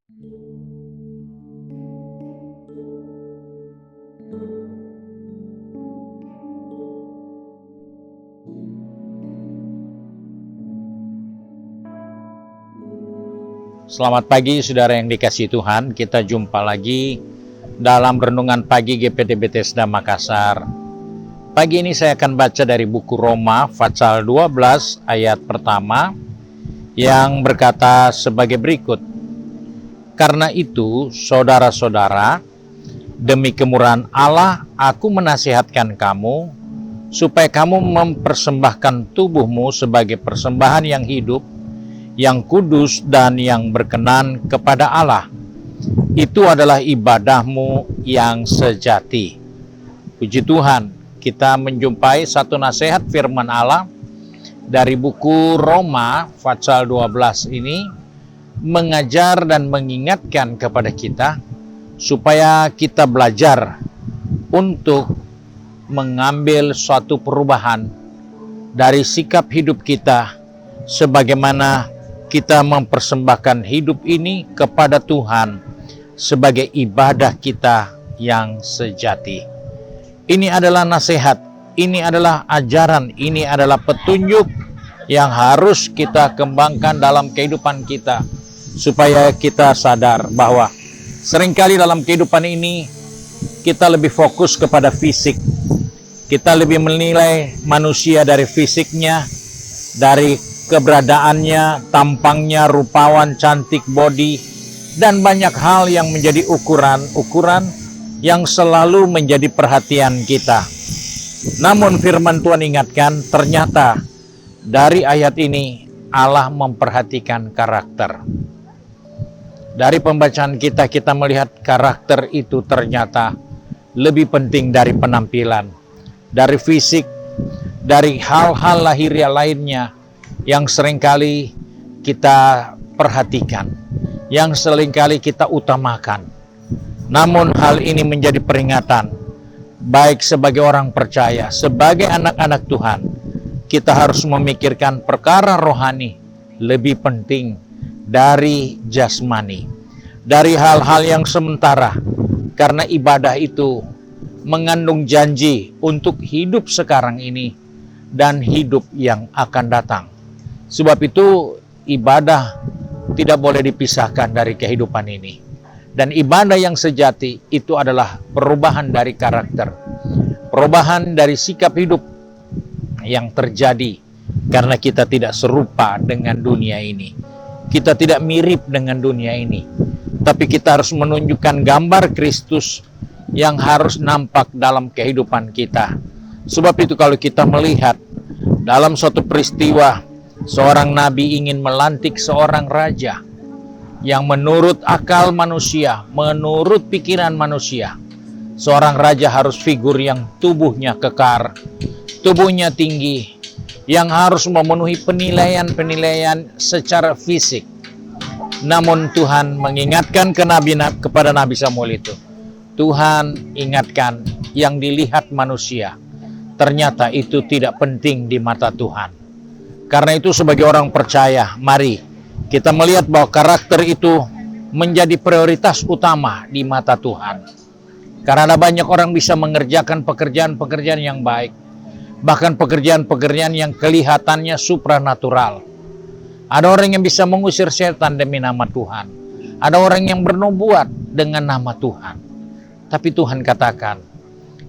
Selamat pagi saudara yang dikasihi Tuhan, kita jumpa lagi dalam Renungan Pagi GPT Bethesda Makassar. Pagi ini saya akan baca dari buku Roma pasal 12 ayat pertama yang berkata sebagai berikut. Karena itu saudara-saudara, demi kemurahan Allah aku menasihatkan kamu supaya kamu mempersembahkan tubuhmu sebagai persembahan yang hidup, yang kudus dan yang berkenan kepada Allah. Itu adalah ibadahmu yang sejati. Puji Tuhan, kita menjumpai satu nasihat firman Allah dari buku Roma pasal 12 ini mengajar dan mengingatkan kepada kita supaya kita belajar untuk mengambil suatu perubahan dari sikap hidup kita sebagaimana kita mempersembahkan hidup ini kepada Tuhan sebagai ibadah kita yang sejati. Ini adalah nasihat, ini adalah ajaran, ini adalah petunjuk yang harus kita kembangkan dalam kehidupan kita, supaya kita sadar bahwa seringkali dalam kehidupan ini kita lebih fokus kepada fisik. Kita lebih menilai manusia dari fisiknya, dari keberadaannya, tampangnya, rupawan, cantik, body, dan banyak hal yang menjadi ukuran-ukuran yang selalu menjadi perhatian kita. Namun firman Tuhan ingatkan, ternyata dari ayat ini Allah memperhatikan karakter. Dari pembacaan kita melihat karakter itu ternyata lebih penting dari penampilan, dari fisik, dari hal-hal lahiriah lainnya yang seringkali kita perhatikan, yang seringkali kita utamakan. Namun hal ini menjadi peringatan, baik sebagai orang percaya, sebagai anak-anak Tuhan, kita harus memikirkan perkara rohani lebih penting dari jasmani, dari hal-hal yang sementara, karena ibadah itu mengandung janji untuk hidup sekarang ini dan hidup yang akan datang. Sebab itu ibadah tidak boleh dipisahkan dari kehidupan ini. Dan ibadah yang sejati itu adalah perubahan dari karakter, perubahan dari sikap hidup yang terjadi karena kita tidak serupa dengan dunia ini. Kita tidak mirip dengan dunia ini. Tapi kita harus menunjukkan gambar Kristus yang harus nampak dalam kehidupan kita. Sebab itu kalau kita melihat dalam suatu peristiwa, seorang nabi ingin melantik seorang raja yang menurut akal manusia, menurut pikiran manusia, seorang raja harus figur yang tubuhnya kekar, tubuhnya tinggi, yang harus memenuhi penilaian-penilaian secara fisik. Namun Tuhan mengingatkan kepada Nabi Samuel itu, Tuhan ingatkan yang dilihat manusia, ternyata itu tidak penting di mata Tuhan. Karena itu sebagai orang percaya, mari kita melihat bahwa karakter itu menjadi prioritas utama di mata Tuhan. Karena ada banyak orang bisa mengerjakan pekerjaan-pekerjaan yang baik, bahkan pekerjaan-pekerjaan yang kelihatannya supranatural. Ada orang yang bisa mengusir setan demi nama Tuhan. Ada orang yang bernubuat dengan nama Tuhan. Tapi Tuhan katakan,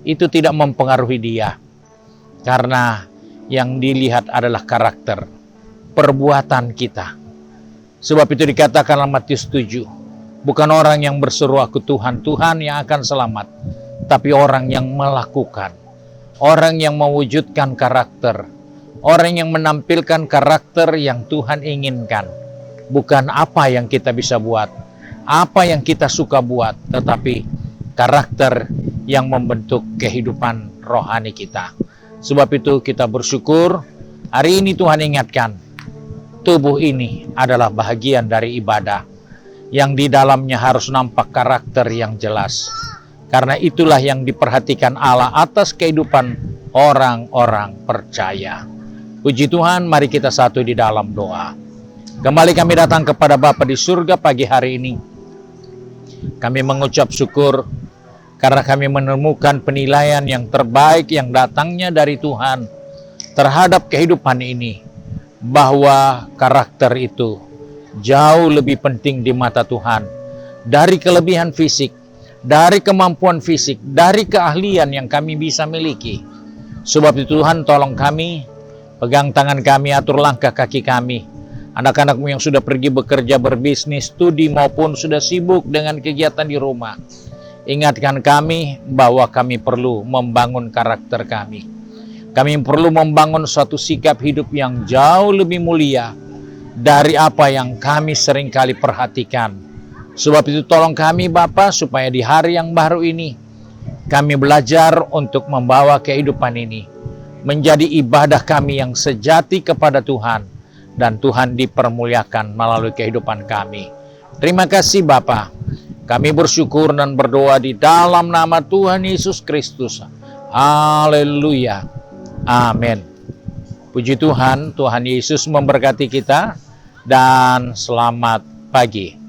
itu tidak mempengaruhi dia. Karena yang dilihat adalah karakter, perbuatan kita. Sebab itu dikatakan dalam Matius 7, bukan orang yang berseru aku Tuhan, Tuhan yang akan selamat, tapi orang yang melakukan, orang yang mewujudkan karakter, orang yang menampilkan karakter yang Tuhan inginkan. Bukan apa yang kita bisa buat, apa yang kita suka buat, tetapi karakter yang membentuk kehidupan rohani kita. Sebab itu kita bersyukur hari ini Tuhan ingatkan, tubuh ini adalah bahagian dari ibadah yang di dalamnya harus nampak karakter yang jelas. Karena itulah yang diperhatikan Allah atas kehidupan orang-orang percaya. Puji Tuhan, mari kita satu di dalam doa. Kembali kami datang kepada Bapa di surga pagi hari ini. Kami mengucap syukur karena kami menemukan penilaian yang terbaik yang datangnya dari Tuhan terhadap kehidupan ini, bahwa karakter itu jauh lebih penting di mata Tuhan dari kelebihan fisik, dari kemampuan fisik, dari keahlian yang kami bisa miliki. Sebab itu Tuhan, tolong kami, pegang tangan kami, atur langkah kaki kami. Anak-anakmu yang sudah pergi bekerja, berbisnis, studi, maupun sudah sibuk dengan kegiatan di rumah, ingatkan kami bahwa kami perlu membangun karakter kami. Kami perlu membangun suatu sikap hidup yang jauh lebih mulia dari apa yang kami seringkali perhatikan. Sebab itu tolong kami Bapa, supaya di hari yang baru ini kami belajar untuk membawa kehidupan ini menjadi ibadah kami yang sejati kepada Tuhan, dan Tuhan dipermuliakan melalui kehidupan kami. Terima kasih Bapa. Kami bersyukur dan berdoa di dalam nama Tuhan Yesus Kristus. Haleluya. Amin. Puji Tuhan, Tuhan Yesus memberkati kita, dan selamat pagi.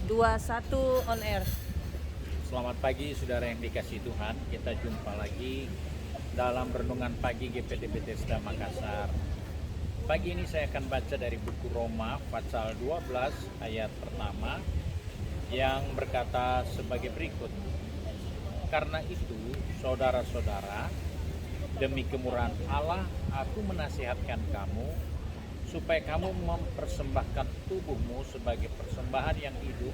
On air. Selamat pagi saudara yang dikasihi Tuhan. Kita jumpa lagi dalam renungan pagi GPD Bethesda Makassar. Pagi ini saya akan baca dari buku Roma pasal 12 ayat pertama yang berkata sebagai berikut. Karena itu, saudara-saudara, demi kemurahan Allah, aku menasihatkan kamu supaya kamu mempersembahkan tubuhmu sebagai persembahan yang hidup,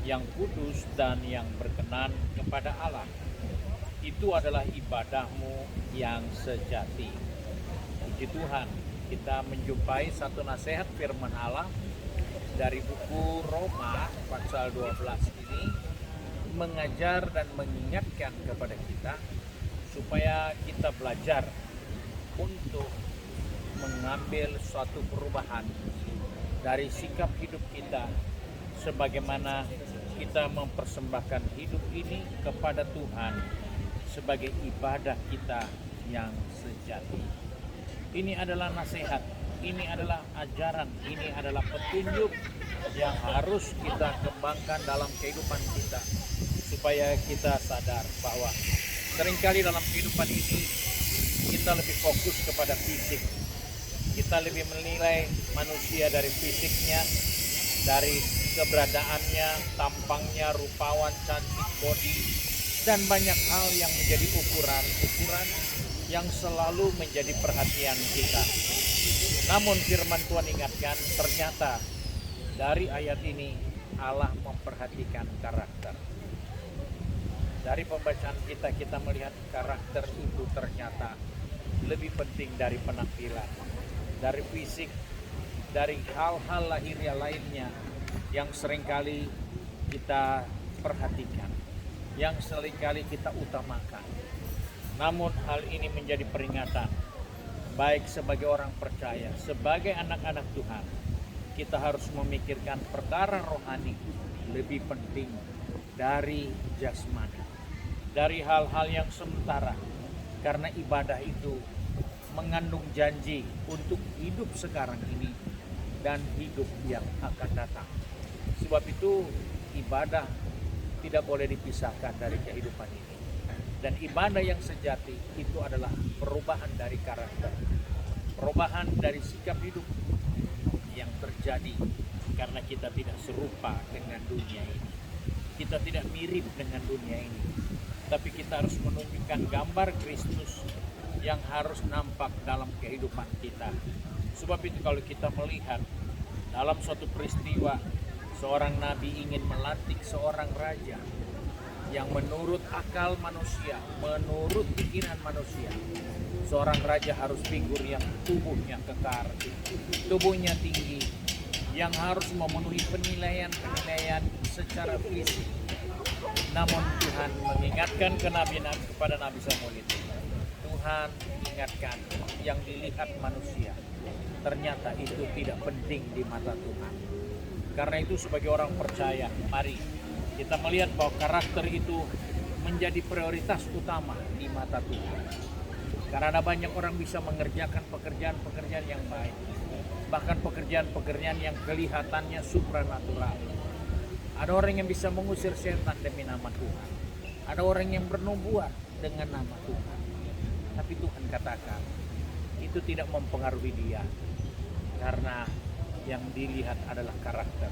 yang kudus dan yang berkenan kepada Allah. Itu adalah ibadahmu yang sejati. Puji Tuhan, kita menjumpai satu nasihat firman Allah dari buku Roma pasal 12 ini, mengajar dan mengingatkan kepada kita supaya kita belajar untuk mengambil suatu perubahan dari sikap hidup kita, sebagaimana kita mempersembahkan hidup ini kepada Tuhan sebagai ibadah kita yang sejati. Ini adalah nasihat, ini adalah ajaran, ini adalah petunjuk yang harus kita kembangkan dalam kehidupan kita, supaya kita sadar bahwa seringkali dalam kehidupan ini kita lebih fokus kepada fisik. Kita lebih menilai manusia dari fisiknya, dari keberadaannya, tampangnya, rupawan, cantik, body, dan banyak hal yang menjadi ukuran yang selalu menjadi perhatian kita. Namun firman Tuhan ingatkan, ternyata dari ayat ini Allah memperhatikan karakter. Dari pembacaan kita melihat karakter itu ternyata lebih penting dari penampilan, dari fisik, dari hal-hal lahiriah lainnya yang seringkali kita perhatikan, yang seringkali kita utamakan. Namun hal ini menjadi peringatan, baik sebagai orang percaya, sebagai anak-anak Tuhan, kita harus memikirkan perkara rohani lebih penting dari jasmani, dari hal-hal yang sementara, karena ibadah itu mengandung janji untuk hidup sekarang ini dan hidup yang akan datang. Sebab itu ibadah tidak boleh dipisahkan dari kehidupan ini. Dan ibadah yang sejati itu adalah perubahan dari karakter, perubahan dari sikap hidup yang terjadi karena kita tidak serupa dengan dunia ini. Kita tidak mirip dengan dunia ini, tapi kita harus menunjukkan gambar Kristus yang harus nampak dalam kehidupan kita. Sebab itu kalau kita melihat dalam suatu peristiwa, seorang nabi ingin melantik seorang raja yang menurut akal manusia, menurut pikiran manusia, seorang raja harus figur yang tubuhnya kekar, tubuhnya tinggi, yang harus memenuhi penilaian secara fisik. Namun Tuhan mengingatkan kepada Nabi Samuel itu, Tuhan ingatkan yang dilihat manusia, ternyata itu tidak penting di mata Tuhan. Karena itu sebagai orang percaya, mari kita melihat bahwa karakter itu menjadi prioritas utama di mata Tuhan. Karena banyak orang bisa mengerjakan pekerjaan-pekerjaan yang baik, bahkan pekerjaan-pekerjaan yang kelihatannya supranatural. Ada orang yang bisa mengusir setan demi nama Tuhan. Ada orang yang bernubuat dengan nama Tuhan. Tapi Tuhan katakan, itu tidak mempengaruhi dia. Karena yang dilihat adalah karakter,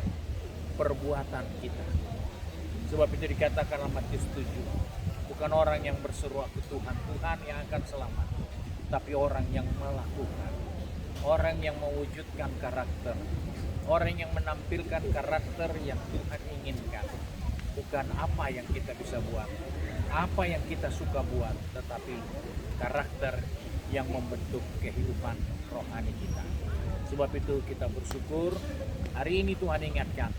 perbuatan kita. Sebab itu dikatakan dalam Matius 7, bukan orang yang berseru ke Tuhan, Tuhan yang akan selamat, tapi orang yang melakukan, orang yang mewujudkan karakter, orang yang menampilkan karakter yang Tuhan inginkan. Bukan apa yang kita bisa buat, apa yang kita suka buat, tetapi karakter yang membentuk kehidupan rohani kita. Sebab itu kita bersyukur hari ini Tuhan ingatkan,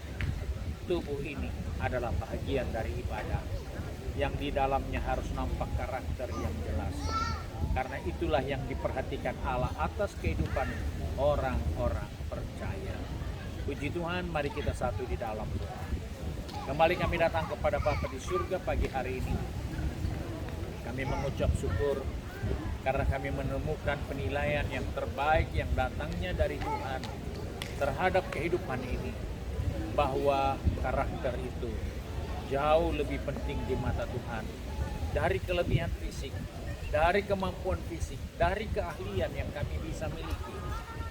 tubuh ini adalah bahagian dari ibadah yang di dalamnya harus nampak karakter yang jelas. Karena itulah yang diperhatikan Allah atas kehidupan orang-orang percaya. Puji Tuhan, mari kita satu di dalam doa. Kembali kami datang kepada Bapa di surga pagi hari ini. Kami mengucap syukur karena kami menemukan penilaian yang terbaik yang datangnya dari Tuhan terhadap kehidupan ini, bahwa karakter itu jauh lebih penting di mata Tuhan dari kelebihan fisik, dari kemampuan fisik, dari keahlian yang kami bisa miliki.